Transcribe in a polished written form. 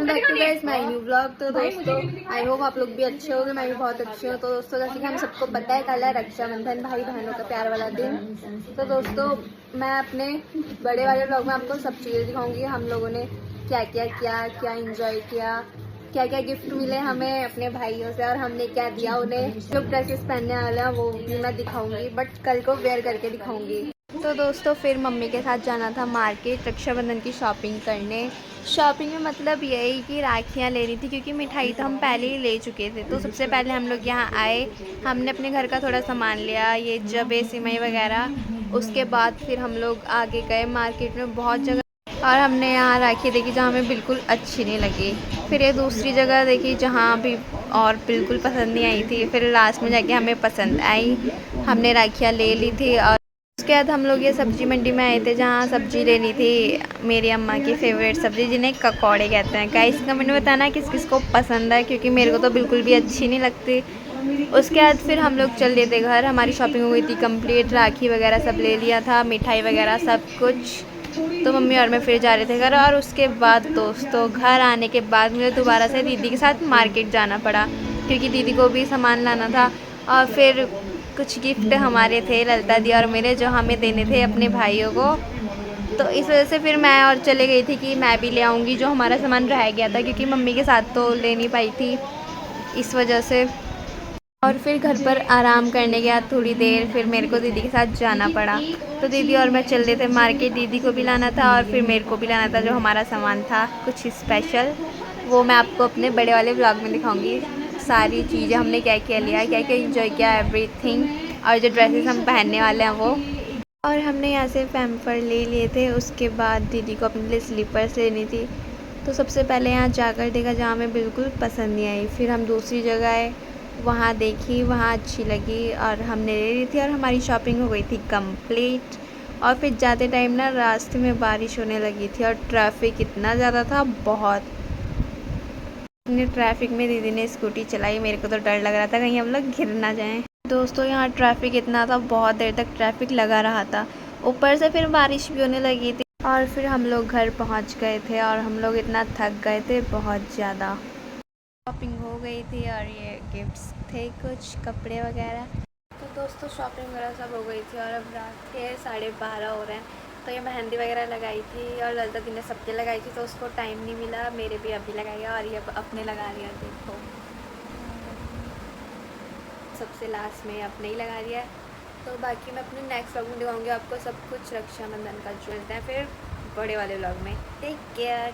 Welcome back to guys my new vlog. तो दोस्तों I hope आप लोग भी अच्छे होंगे, मैं भी बहुत अच्छी हूँ। तो दोस्तों जैसे कि हम सबको पता है कल है रक्षाबंधन, भाई बहनों का प्यार वाला दिन। तो दोस्तों मैं अपने बड़े वाले व्लॉग में आपको सब चीज़ें दिखाऊंगी, हम लोगों ने क्या क्या किया, क्या इंजॉय किया, क्या क्या गिफ्ट मिले हमें अपने भाइयों से और हमने क्या दिया उन्हें। जो ड्रेसेस पहनने वाले हैं वो भी मैं दिखाऊंगी, बट कल को वेयर करके दिखाऊंगी। तो दोस्तों फिर मम्मी के साथ जाना था मार्केट रक्षाबंधन की शॉपिंग करने। शॉपिंग में मतलब यही कि राखियाँ लेनी थी, क्योंकि मिठाई तो हम पहले ही ले चुके थे। तो सबसे पहले हम लोग यहाँ आए, हमने अपने घर का थोड़ा सामान लिया, ये जबे सिमई वगैरह। उसके बाद फिर हम लोग आगे गए मार्केट में बहुत जगह, और हमने यहाँ राखी देखी जहाँ हमें बिल्कुल अच्छी नहीं लगी। फिर ये दूसरी जगह देखी जहाँ भी और बिल्कुल पसंद नहीं आई थी। फिर लास्ट में जाके हमें पसंद आई, हमने राखियाँ ले ली थी। और उसके बाद हम लोग ये सब्जी मंडी में आए थे जहाँ सब्जी लेनी थी, मेरी अम्मा की फेवरेट सब्जी जिन्हें ककौड़े कहते हैं। गाइस कमेंट में बताना किस किस को पसंद है, क्योंकि मेरे को तो बिल्कुल भी अच्छी नहीं लगती। उसके बाद फिर हम लोग चल दिए थे घर, हमारी शॉपिंग हो गई थी कंप्लीट, राखी वगैरह सब ले लिया था, मिठाई वगैरह सब कुछ। तो मम्मी और मैं फिर जा रहे थे घर। और उसके बाद दोस्तों घर आने के बाद मुझे दोबारा से दीदी के साथ मार्केट जाना पड़ा, क्योंकि दीदी को भी सामान लाना था। और फिर कुछ गिफ्ट हमारे थे ललिता दी और मेरे, जो हमें देने थे अपने भाइयों को। तो इस वजह से फिर मैं और चले गई थी कि मैं भी ले आऊँगी जो हमारा सामान रह गया था, क्योंकि मम्मी के साथ तो ले नहीं पाई थी इस वजह से। और फिर घर पर आराम करने के बाद थोड़ी देर फिर मेरे को दीदी के साथ जाना पड़ा। तो दीदी और मैं चल रहे थे मार्केट, दीदी को भी लाना था और फिर मेरे को भी लाना था जो हमारा सामान था कुछ स्पेशल। वो मैं आपको अपने बड़े वाले व्लॉग में दिखाऊंगी, सारी चीज़ें हमने क्या क्या लिया, क्या क्या इंजॉय किया, एवरीथिंग। और जो ड्रेसेस हम पहनने वाले हैं वो। और हमने यहाँ से पैम्पर ले लिए थे। उसके बाद दीदी को अपने लिए स्लीपर्स लेनी थी। तो सबसे पहले यहाँ जाकर देखा जहाँ हमें बिल्कुल पसंद नहीं आई। फिर हम दूसरी जगह आए, वहाँ देखी, वहाँ अच्छी लगी और हमने ले ली थी और हमारी शॉपिंग हो गई थी कंप्लीट। और फिर जाते टाइम ना रास्ते में बारिश होने लगी थी और ट्रैफिक इतना ज़्यादा था, बहुत। अपने ट्रैफिक में दीदी ने स्कूटी चलाई, मेरे को तो डर लग रहा था कहीं हम लोग गिर ना जाएं। दोस्तों यहाँ ट्रैफिक इतना था, बहुत देर तक ट्रैफिक लगा रहा था, ऊपर से फिर बारिश भी होने लगी थी। और फिर हम लोग घर पहुँच गए थे और हम लोग इतना थक गए थे बहुत ज़्यादा। शॉपिंग हो गई थी और ये गिफ्ट्स थे कुछ कपड़े वगैरह। तो दोस्तों शॉपिंग वगैरह सब हो गई थी और अब रात के 12:30 हो रहे हैं। तो ये मेहंदी वगैरह लगाई थी और ललिता दी ने सबके लगाई थी, तो उसको टाइम नहीं मिला, मेरे भी अभी लगाया और ये अपने लगा लिया। देखो सबसे लास्ट में अपने ही लगा लिया। तो बाकी मैं अपने नेक्स्ट व्लॉग में दिखाऊंगी आपको सब कुछ रक्षाबंधन का, जो मिलते हैं फिर बड़े वाले व्लॉग में। Take care.